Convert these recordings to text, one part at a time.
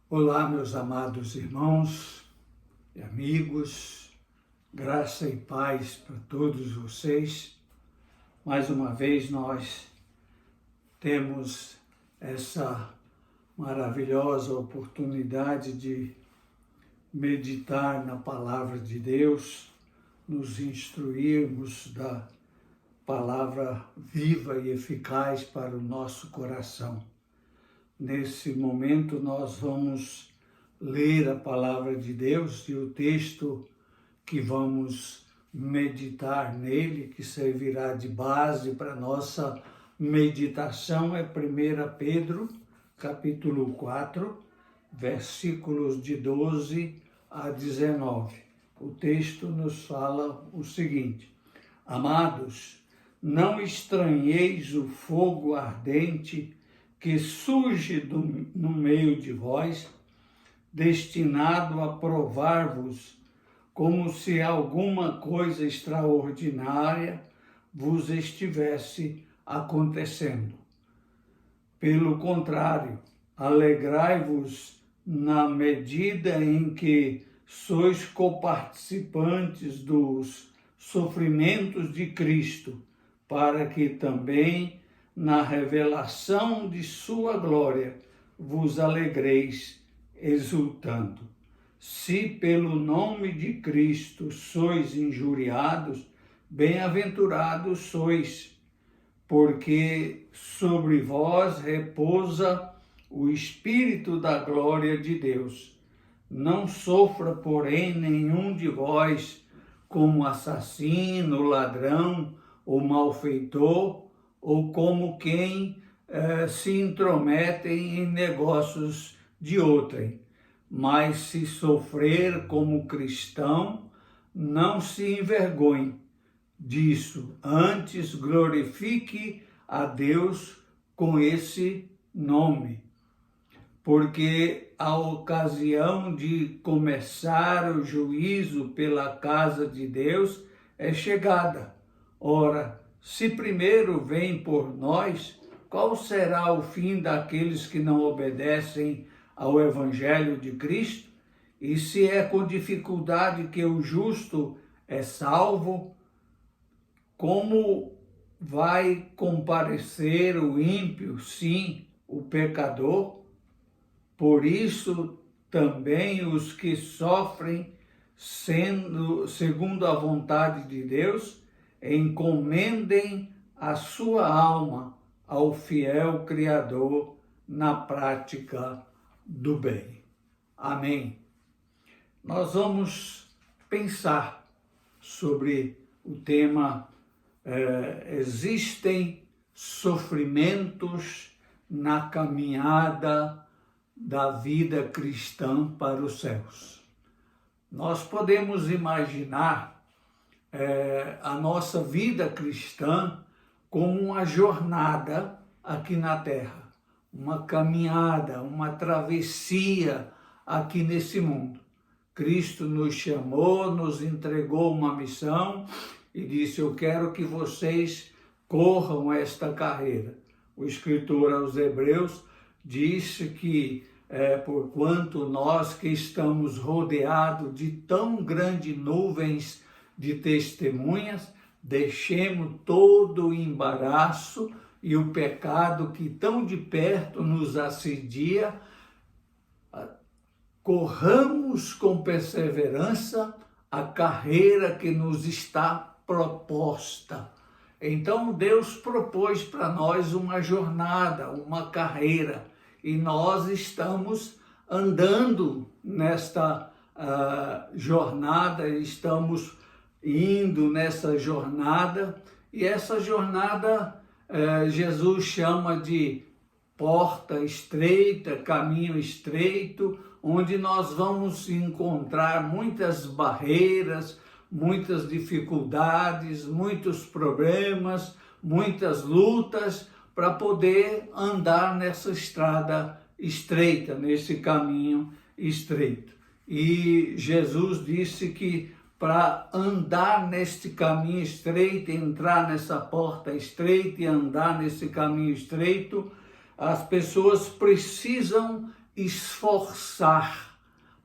Olá, meus amados irmãos e amigos, graça e paz para todos vocês. Mais uma vez nós temos essa maravilhosa oportunidade de meditar na palavra de Deus, nos instruirmos da palavra viva e eficaz para o nosso coração. Nesse momento nós vamos ler a palavra de Deus e o texto que vamos meditar nele, que servirá de base para a nossa meditação, é 1 Pedro, capítulo 4, versículos de 12 a 19. O texto nos fala o seguinte: Amados, não estranheis o fogo ardente que surge no meio de vós, destinado a provar-vos, como se alguma coisa extraordinária vos estivesse acontecendo. Pelo contrário, alegrai-vos na medida em que sois coparticipantes dos sofrimentos de Cristo, para que também na revelação de sua glória vos alegreis exultando. Se pelo nome de Cristo sois injuriados, bem-aventurados sois, porque sobre vós repousa o Espírito da glória de Deus. Não sofra, porém, nenhum de vós como assassino, ladrão ou malfeitor, ou como quem se intromete em negócios de outrem. Mas se sofrer como cristão, não se envergonhe disso, antes glorifique a Deus com esse nome. Porque a ocasião de começar o juízo pela casa de Deus é chegada. Ora, se primeiro vem por nós, qual será o fim daqueles que não obedecem ao Evangelho de Cristo? E se é com dificuldade que o justo é salvo, como vai comparecer o ímpio, sim, o pecador? Por isso, também os que sofrem, segundo a vontade de Deus, encomendem a sua alma ao fiel Criador na prática do bem. Amém. Nós vamos pensar sobre o tema existem sofrimentos na caminhada da vida cristã para os céus. Nós podemos imaginar a nossa vida cristã como uma jornada aqui na Terra, uma caminhada, uma travessia aqui nesse mundo. Cristo nos chamou, nos entregou uma missão e disse: eu quero que vocês corram esta carreira. O escritor aos Hebreus disse que porquanto nós que estamos rodeados de tão grandes nuvens de testemunhas, deixemos todo o embaraço e o pecado que tão de perto nos assedia, corramos com perseverança a carreira que nos está proposta. Então Deus propôs para nós uma jornada, uma carreira, e nós estamos andando nesta jornada, estamos indo nessa jornada, e essa jornada Jesus chama de porta estreita, caminho estreito, onde nós vamos encontrar muitas barreiras, muitas dificuldades, muitos problemas, muitas lutas, para poder andar nessa estrada estreita, nesse caminho estreito. E Jesus disse que para andar neste caminho estreito, entrar nessa porta estreita e andar nesse caminho estreito, as pessoas precisam esforçar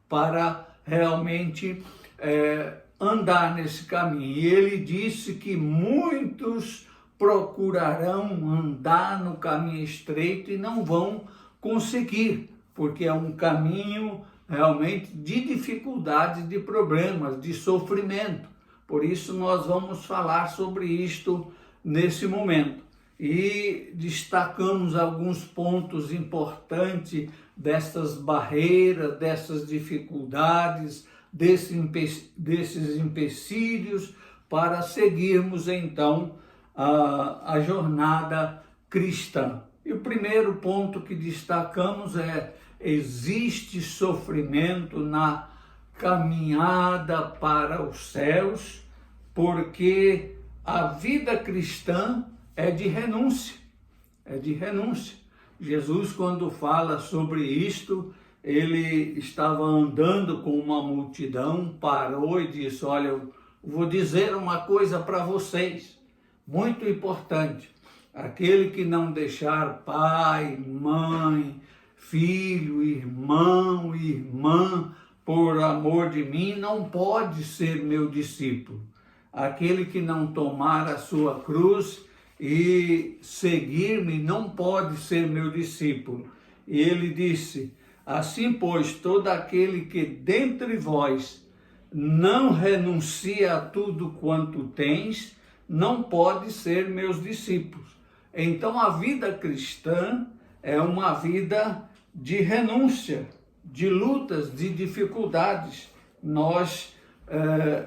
para realmente andar nesse caminho. E ele disse que muitos procurarão andar no caminho estreito e não vão conseguir, porque é um caminho realmente de dificuldade, de problemas, de sofrimento. Por isso nós vamos falar sobre isto nesse momento. E destacamos alguns pontos importantes dessas barreiras, dessas dificuldades, desses empecilhos, para seguirmos então a jornada cristã. E o primeiro ponto que destacamos é: existe sofrimento na caminhada para os céus, porque a vida cristã é de renúncia, Jesus, quando fala sobre isto, ele estava andando com uma multidão, parou e disse: olha, eu vou dizer uma coisa para vocês, muito importante. Aquele que não deixar pai, mãe, filho, irmão, irmã, por amor de mim, não pode ser meu discípulo. Aquele que não tomar a sua cruz e seguir-me não pode ser meu discípulo. E ele disse: assim, pois, todo aquele que dentre vós não renuncia a tudo quanto tens, não pode ser meus discípulos. Então, a vida cristã é uma vida de renúncia, de lutas, de dificuldades. Nós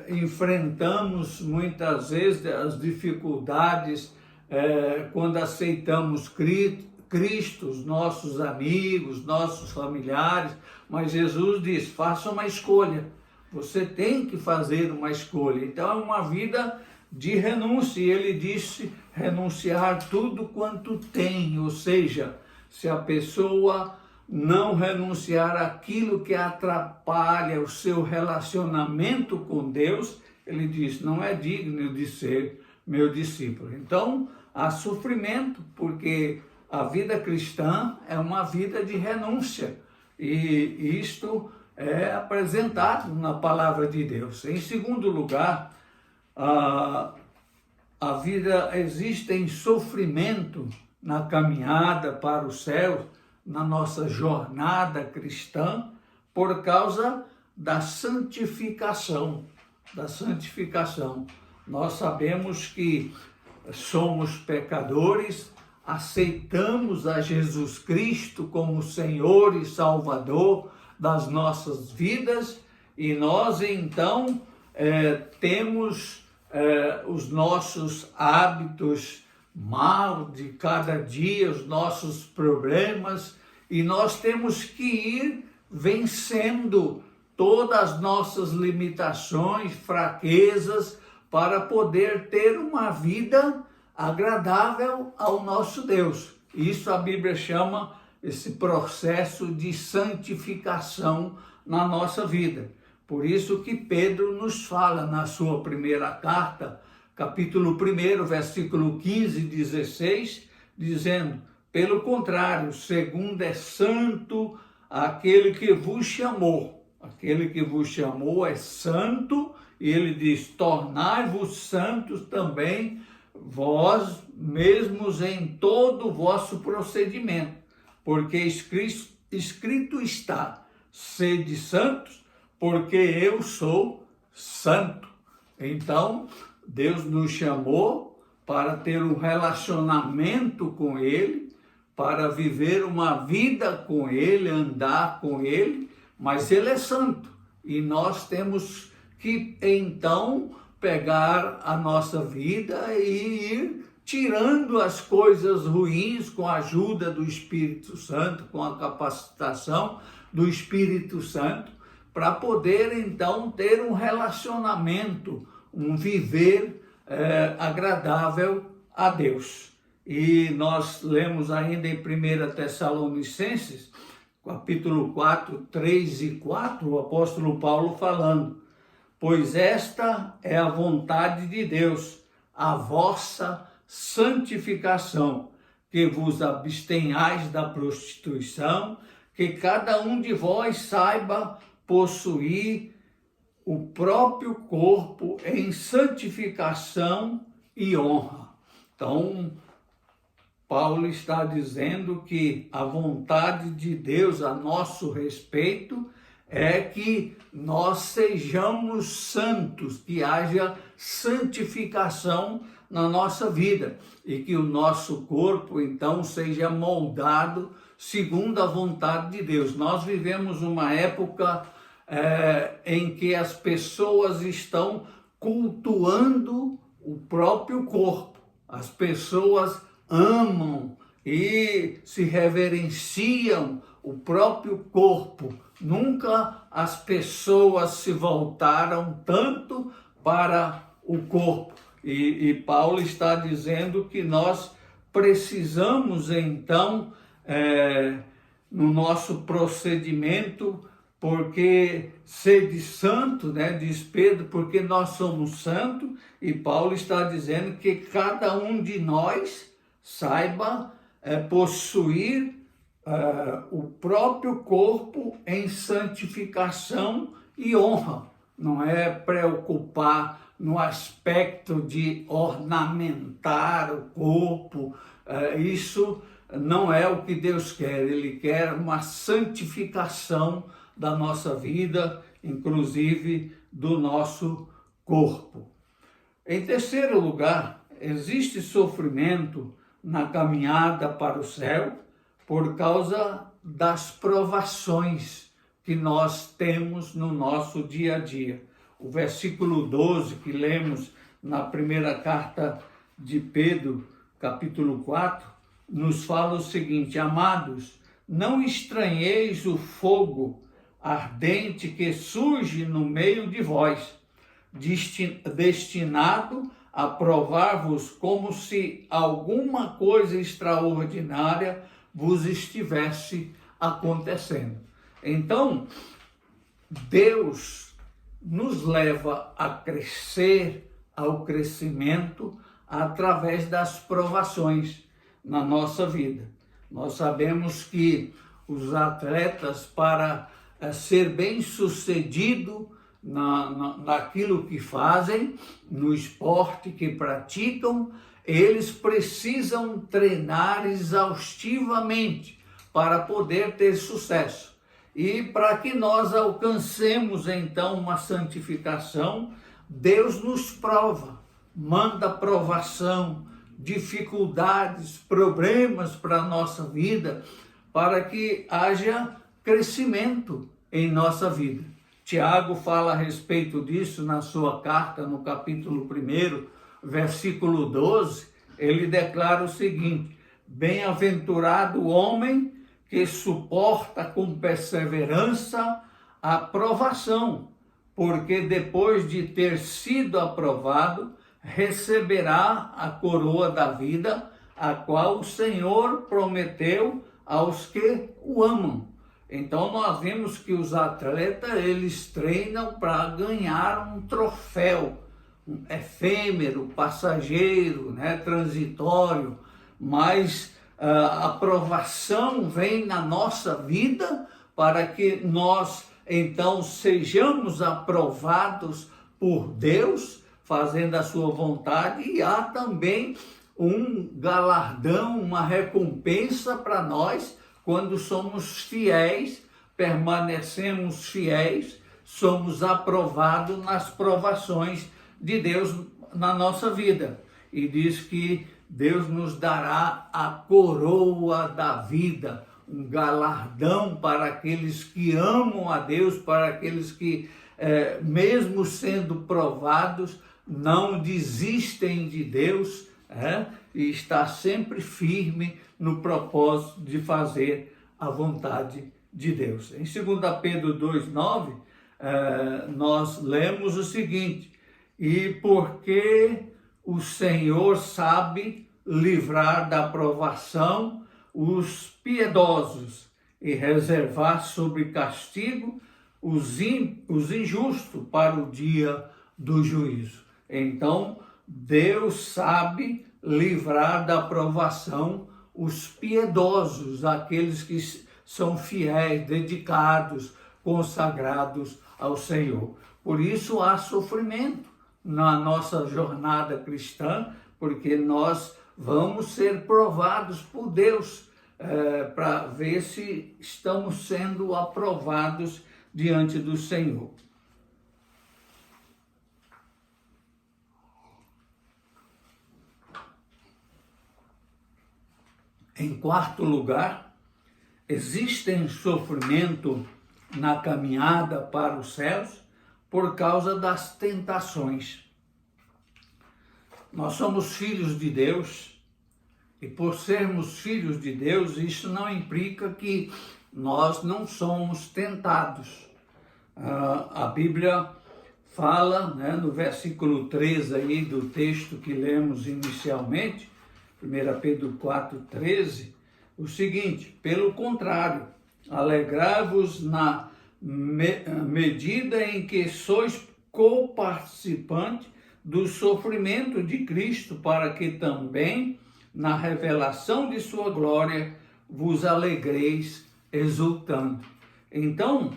enfrentamos muitas vezes as dificuldades quando aceitamos Cristo, os nossos amigos, nossos familiares, mas Jesus diz: faça uma escolha, você tem que fazer uma escolha. Então é uma vida de renúncia, e ele disse renunciar tudo quanto tem, ou seja, se a pessoa não renunciar aquilo que atrapalha o seu relacionamento com Deus, ele diz, não é digno de ser meu discípulo. Então, há sofrimento, porque a vida cristã é uma vida de renúncia, e isto é apresentado na palavra de Deus. Em segundo lugar, a vida existe em sofrimento na caminhada para o céu, na nossa jornada cristã, por causa da santificação. Nós sabemos que somos pecadores, aceitamos a Jesus Cristo como Senhor e Salvador das nossas vidas, e nós então temos os nossos hábitos mal de cada dia, os nossos problemas, e nós temos que ir vencendo todas as nossas limitações, fraquezas, para poder ter uma vida agradável ao nosso Deus. Isso a Bíblia chama esse processo de santificação na nossa vida. Por isso que Pedro nos fala na sua primeira carta, capítulo 1, versículo 15 e 16, dizendo: pelo contrário, segundo é santo aquele que vos chamou. Aquele que vos chamou é santo, e ele diz: tornai-vos santos também vós mesmos em todo o vosso procedimento, porque escrito está: sede santos, porque eu sou santo. Então, Deus nos chamou para ter um relacionamento com Ele, para viver uma vida com Ele, andar com Ele, mas Ele é santo. E nós temos que, então, pegar a nossa vida e ir tirando as coisas ruins com a ajuda do Espírito Santo, com a capacitação do Espírito Santo, para poder, então, ter um relacionamento, um viver agradável a Deus. E nós lemos ainda em 1 Tessalonicenses, capítulo 4, 3 e 4, o apóstolo Paulo falando: pois esta é a vontade de Deus, a vossa santificação, que vos abstenhais da prostituição, que cada um de vós saiba possuir o próprio corpo em santificação e honra. Então, Paulo está dizendo que a vontade de Deus a nosso respeito é que nós sejamos santos, que haja santificação na nossa vida e que o nosso corpo, então, seja moldado segundo a vontade de Deus. Nós vivemos uma época em que as pessoas estão cultuando o próprio corpo. As pessoas amam e se reverenciam o próprio corpo. Nunca as pessoas se voltaram tanto para o corpo. E Paulo está dizendo que nós precisamos, então, no nosso procedimento, porque sede santo, né, diz Pedro, porque nós somos santos, e Paulo está dizendo que cada um de nós saiba possuir o próprio corpo em santificação e honra. Não é preocupar no aspecto de ornamentar o corpo, isso não é o que Deus quer. Ele quer uma santificação da nossa vida, inclusive do nosso corpo. Em terceiro lugar, existe sofrimento na caminhada para o céu por causa das provações que nós temos no nosso dia a dia. O versículo 12 que lemos na primeira carta de Pedro, capítulo 4, nos fala o seguinte: amados, não estranheis o fogo ardente que surge no meio de vós, destinado a provar-vos como se alguma coisa extraordinária vos estivesse acontecendo. Então, Deus nos leva a crescer, ao crescimento, através das provações na nossa vida. Nós sabemos que os atletas, para ser bem-sucedido naquilo que fazem, no esporte que praticam, eles precisam treinar exaustivamente para poder ter sucesso. E para que nós alcancemos, então, uma santificação, Deus nos prova, manda provação, dificuldades, problemas para a nossa vida, para que haja crescimento em nossa vida. Tiago fala a respeito disso na sua carta, no capítulo 1, versículo 12, ele declara o seguinte: bem-aventurado o homem que suporta com perseverança a provação, porque depois de ter sido aprovado, receberá a coroa da vida, a qual o Senhor prometeu aos que o amam. Então nós vimos que os atletas, eles treinam para ganhar um troféu, efêmero, passageiro, né, transitório, mas a aprovação vem na nossa vida para que nós então sejamos aprovados por Deus, fazendo a sua vontade, e há também um galardão, uma recompensa para nós quando somos fiéis, permanecemos fiéis, somos aprovados nas provações de Deus na nossa vida. E diz que Deus nos dará a coroa da vida, um galardão para aqueles que amam a Deus, para aqueles que, mesmo sendo provados, não desistem de Deus, e está sempre firme no propósito de fazer a vontade de Deus. Em 2 Pedro 2,9, nós lemos o seguinte: e porque o Senhor sabe livrar da provação os piedosos e reservar sob castigo os injustos para o dia do juízo. Então, Deus sabe livrar da provação os piedosos, aqueles que são fiéis, dedicados, consagrados ao Senhor. Por isso há sofrimento na nossa jornada cristã, porque nós vamos ser provados por Deus para ver se estamos sendo aprovados diante do Senhor. Em quarto lugar, existem sofrimento na caminhada para os céus por causa das tentações. Nós somos filhos de Deus e por sermos filhos de Deus, isso não implica que nós não somos tentados. A Bíblia fala, no versículo 3 aí do texto que lemos inicialmente, 1 Pedro 4,13, o seguinte: pelo contrário, alegrai-vos na medida em que sois co-participante do sofrimento de Cristo, para que também, na revelação de sua glória, vos alegreis exultando. Então,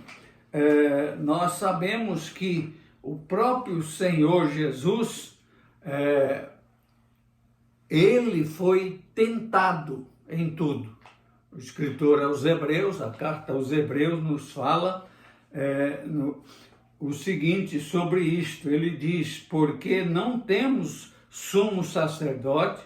nós sabemos que o próprio Senhor Jesus, ele foi tentado em tudo. O escritor aos Hebreus, a carta aos Hebreus nos fala o seguinte sobre isto. Ele diz: porque não temos sumo sacerdote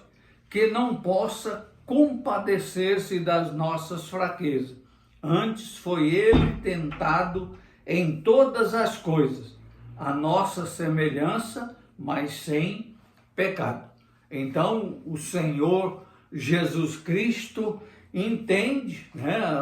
que não possa compadecer-se das nossas fraquezas. Antes foi ele tentado em todas as coisas, a nossa semelhança, mas sem pecado. Então, o Senhor Jesus Cristo entende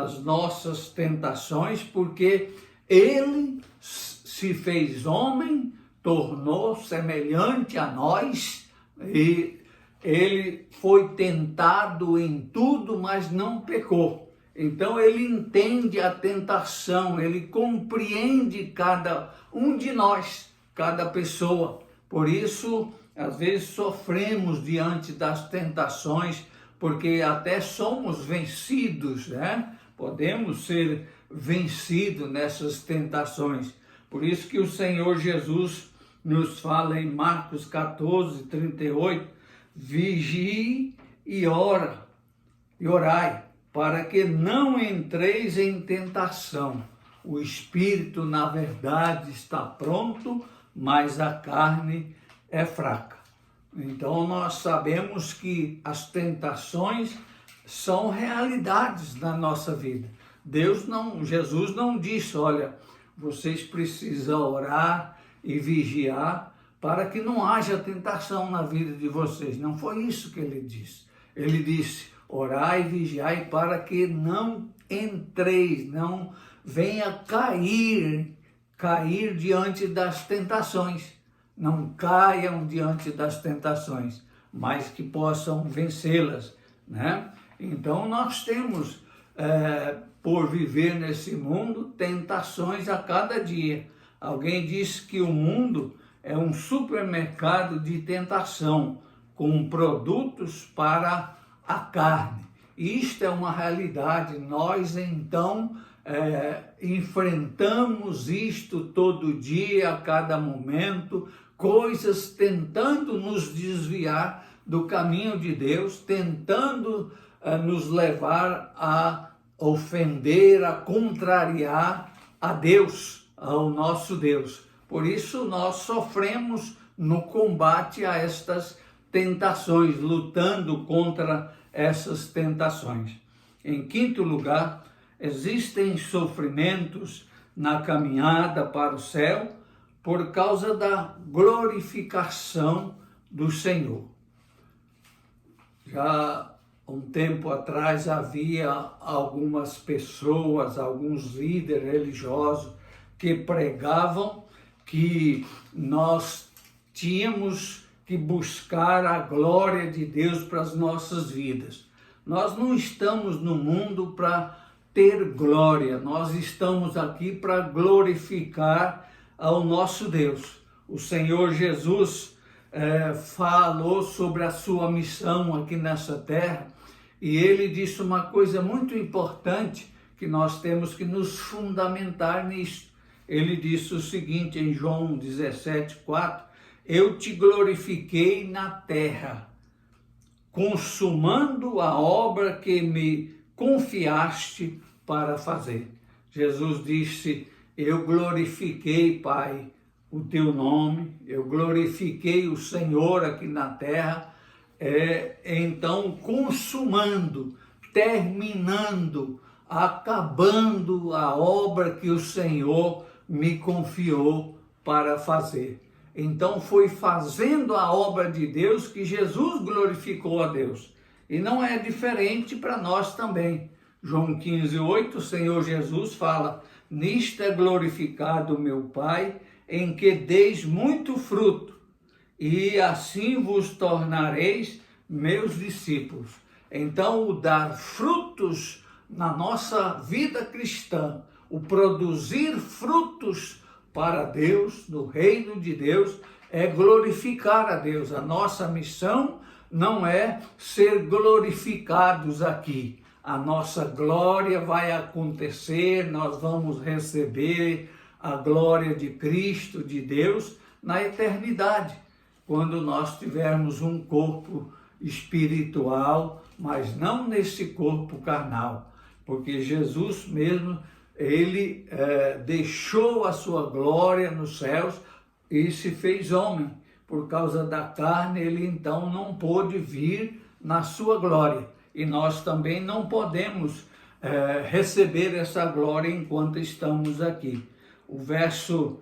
as nossas tentações, porque ele se fez homem, tornou semelhante a nós, e ele foi tentado em tudo, mas não pecou. Então ele entende a tentação, ele compreende cada um de nós, cada pessoa. Por isso, às vezes sofremos diante das tentações, porque até somos vencidos, Podemos ser vencidos nessas tentações. Por isso que o Senhor Jesus nos fala em Marcos 14:38, vigie e orai, para que não entreis em tentação. O espírito, na verdade, está pronto, mas a carne é fraca. Então nós sabemos que as tentações são realidades na nossa vida. Jesus não disse: olha, vocês precisam orar e vigiar para que não haja tentação na vida de vocês. Não foi isso que ele disse. Ele disse: orai e vigiai para que não entreis, não venha cair diante das tentações. Não caiam diante das tentações, mas que possam vencê-las, Então nós temos, por viver nesse mundo, tentações a cada dia. Alguém disse que o mundo é um supermercado de tentação, com produtos para a carne. Isto é uma realidade. Nós, então, enfrentamos isto todo dia, a cada momento, coisas tentando nos desviar do caminho de Deus, tentando nos levar a ofender, a contrariar a Deus, ao nosso Deus. Por isso nós sofremos no combate a estas tentações, lutando contra essas tentações. Em quinto lugar, existem sofrimentos na caminhada para o céu por causa da glorificação do Senhor. Já um tempo atrás havia algumas pessoas, alguns líderes religiosos que pregavam que nós tínhamos que buscar a glória de Deus para as nossas vidas. Nós não estamos no mundo para ter glória, nós estamos aqui para glorificar ao nosso Deus. O Senhor Jesus falou sobre a sua missão aqui nessa terra, e ele disse uma coisa muito importante que nós temos que nos fundamentar nisto. Ele disse o seguinte em João 17:4, eu te glorifiquei na terra, consumando a obra que me confiaste para fazer. Jesus disse, eu glorifiquei, Pai, o teu nome, eu glorifiquei o Senhor aqui na terra, então consumando, terminando, acabando a obra que o Senhor me confiou para fazer. Então foi fazendo a obra de Deus que Jesus glorificou a Deus. E não é diferente para nós também. João 15:8, o Senhor Jesus fala, nisto é glorificado o meu Pai, em que deis muito fruto, e assim vos tornareis meus discípulos. Então, o dar frutos na nossa vida cristã, o produzir frutos para Deus, no reino de Deus, é glorificar a Deus. A nossa missão não é ser glorificados aqui. A nossa glória vai acontecer, nós vamos receber a glória de Cristo, de Deus, na eternidade, quando nós tivermos um corpo espiritual, mas não nesse corpo carnal, porque Jesus mesmo, ele deixou a sua glória nos céus e se fez homem. Por causa da carne, ele então não pôde vir na sua glória. E nós também não podemos receber essa glória enquanto estamos aqui. O verso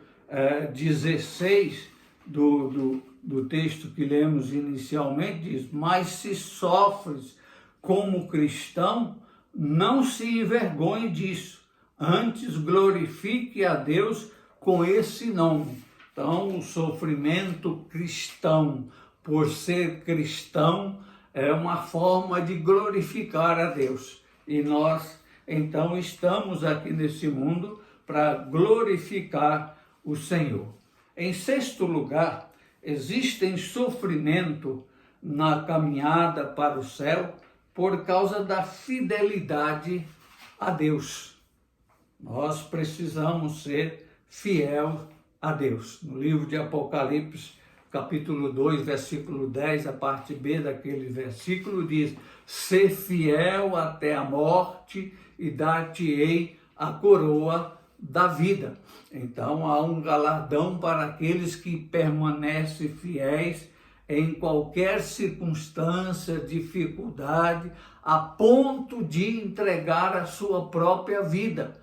16 do texto que lemos inicialmente diz, mas se sofres como cristão, não se envergonhe disso, antes glorifique a Deus com esse nome. Então, o sofrimento cristão, por ser cristão, é uma forma de glorificar a Deus. E nós, então, estamos aqui nesse mundo para glorificar o Senhor. Em sexto lugar, existe sofrimento na caminhada para o céu por causa da fidelidade a Deus. Nós precisamos ser fiel a Deus. No livro de Apocalipse, capítulo 2, versículo 10, a parte B daquele versículo diz, ser fiel até a morte e dar-te-ei a coroa da vida. Então há um galardão para aqueles que permanecem fiéis em qualquer circunstância, dificuldade, a ponto de entregar a sua própria vida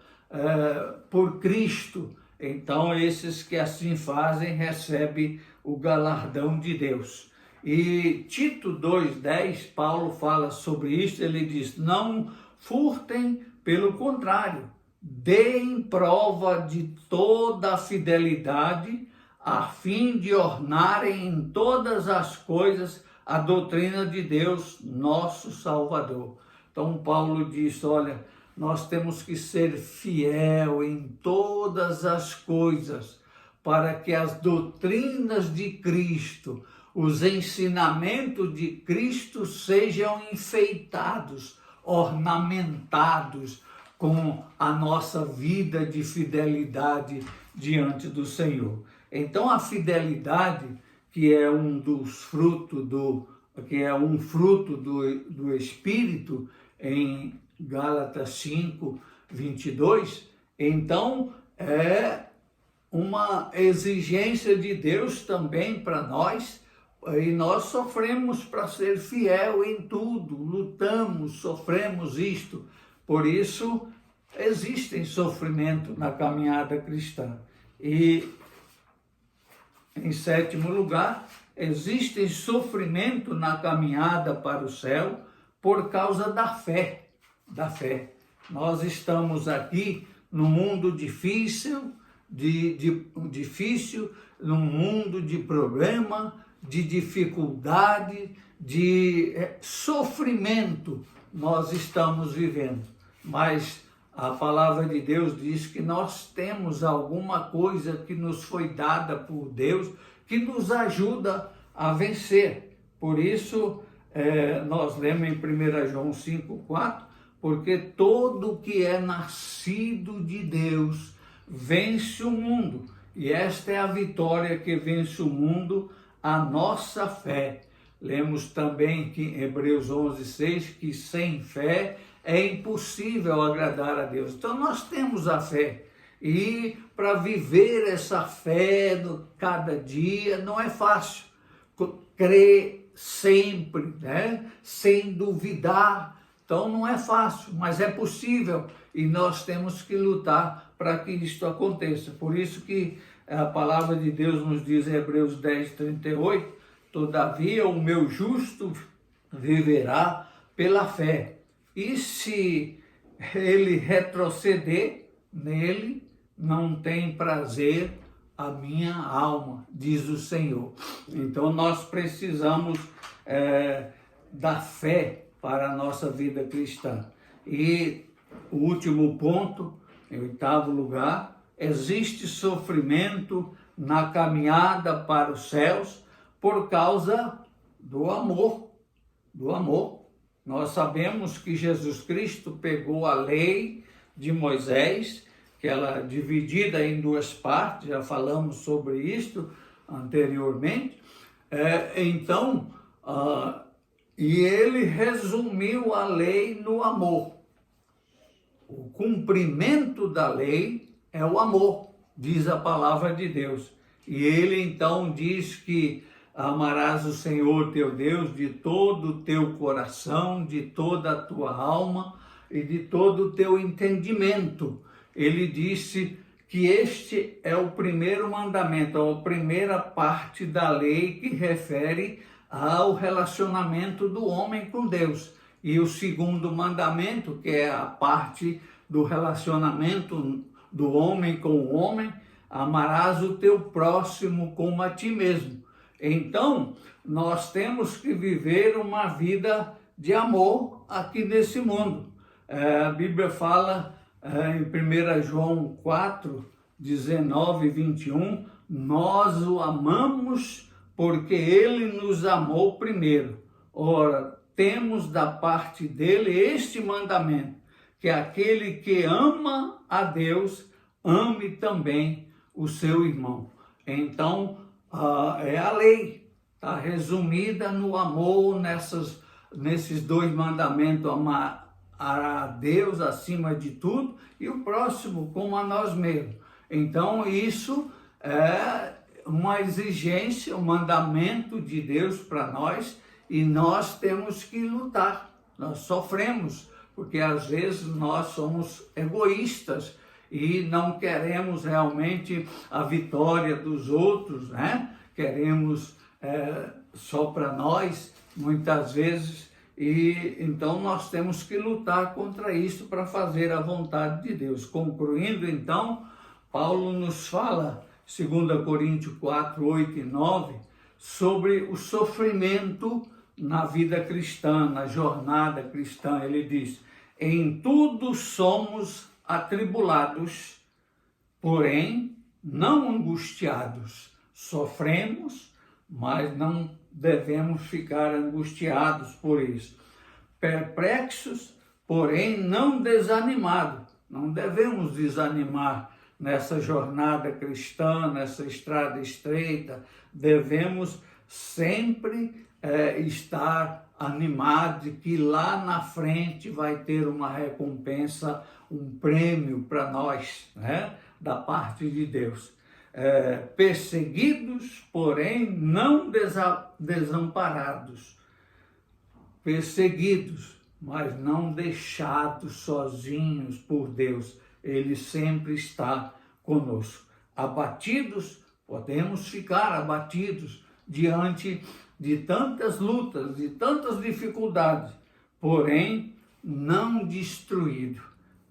por Cristo. Então esses que assim fazem recebem o galardão de Deus. E Tito 2:10, Paulo fala sobre isso, ele diz, não furtem, pelo contrário, deem prova de toda a fidelidade, a fim de ornarem em todas as coisas a doutrina de Deus, nosso Salvador. Então Paulo diz, olha, nós temos que ser fiel em todas as coisas, para que as doutrinas de Cristo, os ensinamentos de Cristo sejam enfeitados, ornamentados com a nossa vida de fidelidade diante do Senhor. Então a fidelidade, que é um dos frutos um fruto do Espírito, em Gálatas 5:22, então é uma exigência de Deus também para nós, e nós sofremos para ser fiel em tudo, lutamos, sofremos isto. Por isso, existem sofrimento na caminhada cristã. E, em sétimo lugar, existe sofrimento na caminhada para o céu por causa da fé. Nós estamos aqui num mundo difícil, num mundo de problema, de dificuldade, de sofrimento nós estamos vivendo. Mas a palavra de Deus diz que nós temos alguma coisa que nos foi dada por Deus que nos ajuda a vencer. Por isso, nós lemos em 1 João 5:4, porque todo que é nascido de Deus vence o mundo. E esta é a vitória que vence o mundo, a nossa fé. Lemos também que em Hebreus 11:6, que sem fé é impossível agradar a Deus. Então nós temos a fé. E para viver essa fé no cada dia não é fácil. Crer sempre, né? Sem duvidar. Então não é fácil, mas é possível. E nós temos que lutar para que isto aconteça. Por isso que a palavra de Deus nos diz em Hebreus 10:38, todavia o meu justo viverá pela fé. E se ele retroceder, nele não tem prazer a minha alma, diz o Senhor. Então nós precisamos da fé para a nossa vida cristã. E o último ponto, em oitavo lugar, existe sofrimento na caminhada para os céus por causa do amor. Do amor. Nós sabemos que Jesus Cristo pegou a lei de Moisés, que ela é dividida em duas partes, já falamos sobre isto anteriormente. E ele resumiu a lei no amor. O cumprimento da lei é o amor, diz a palavra de Deus. E ele então diz que amarás o Senhor teu Deus de todo o teu coração, de toda a tua alma e de todo o teu entendimento. Ele disse que este é o primeiro mandamento, a primeira parte da lei que refere ao relacionamento do homem com Deus. E o segundo mandamento, que é a parte do relacionamento do homem com o homem, amarás o teu próximo como a ti mesmo. Então, nós temos que viver uma vida de amor aqui nesse mundo. A Bíblia fala em 1 João 4, 19 e 21, nós o amamos porque ele nos amou primeiro. Ora, temos da parte dele este mandamento, que aquele que ama a Deus, ame também o seu irmão. Então, é a lei, está resumida no amor, nesses dois mandamentos, amar a Deus acima de tudo e o próximo como a nós mesmos. Então, isso é uma exigência, um mandamento de Deus para nós, e nós temos que lutar. Nós sofremos, porque às vezes nós somos egoístas e não queremos realmente a vitória dos outros, né? Queremos só para nós, muitas vezes, e então nós temos que lutar contra isso para fazer a vontade de Deus. Concluindo, então, Paulo nos fala, 2 Coríntios 4, 8 e 9, sobre o sofrimento na vida cristã, na jornada cristã. Ele diz, em tudo somos atribulados, porém não angustiados. Sofremos, mas não devemos ficar angustiados por isso. Perplexos, porém não desanimados. Não devemos desanimar nessa jornada cristã, nessa estrada estreita. Devemos sempre estar animado de que lá na frente vai ter uma recompensa, um prêmio para nós, né? Da parte de Deus. Perseguidos, porém não desamparados. Perseguidos, mas não deixados sozinhos por Deus. Ele sempre está conosco. Abatidos, podemos ficar abatidos diante de tantas lutas, de tantas dificuldades, porém não destruído.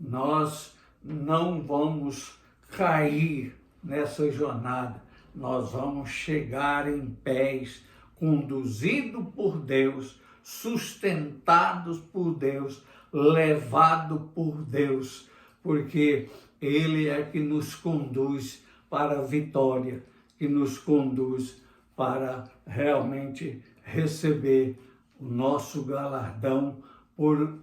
Nós não vamos cair nessa jornada, nós vamos chegar em pés, conduzido por Deus, sustentados por Deus, levado por Deus, porque Ele é que nos conduz para a vitória, que nos conduz para realmente receber o nosso galardão por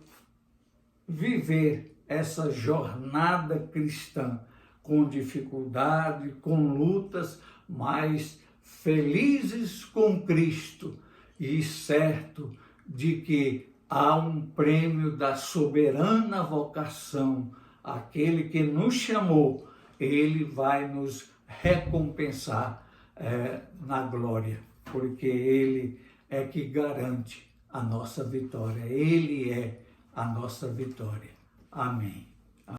viver essa jornada cristã com dificuldade, com lutas, mas felizes com Cristo e certo de que há um prêmio da soberana vocação. Aquele que nos chamou, ele vai nos recompensar na glória, porque ele é que garante a nossa vitória. Ele é a nossa vitória. Amém.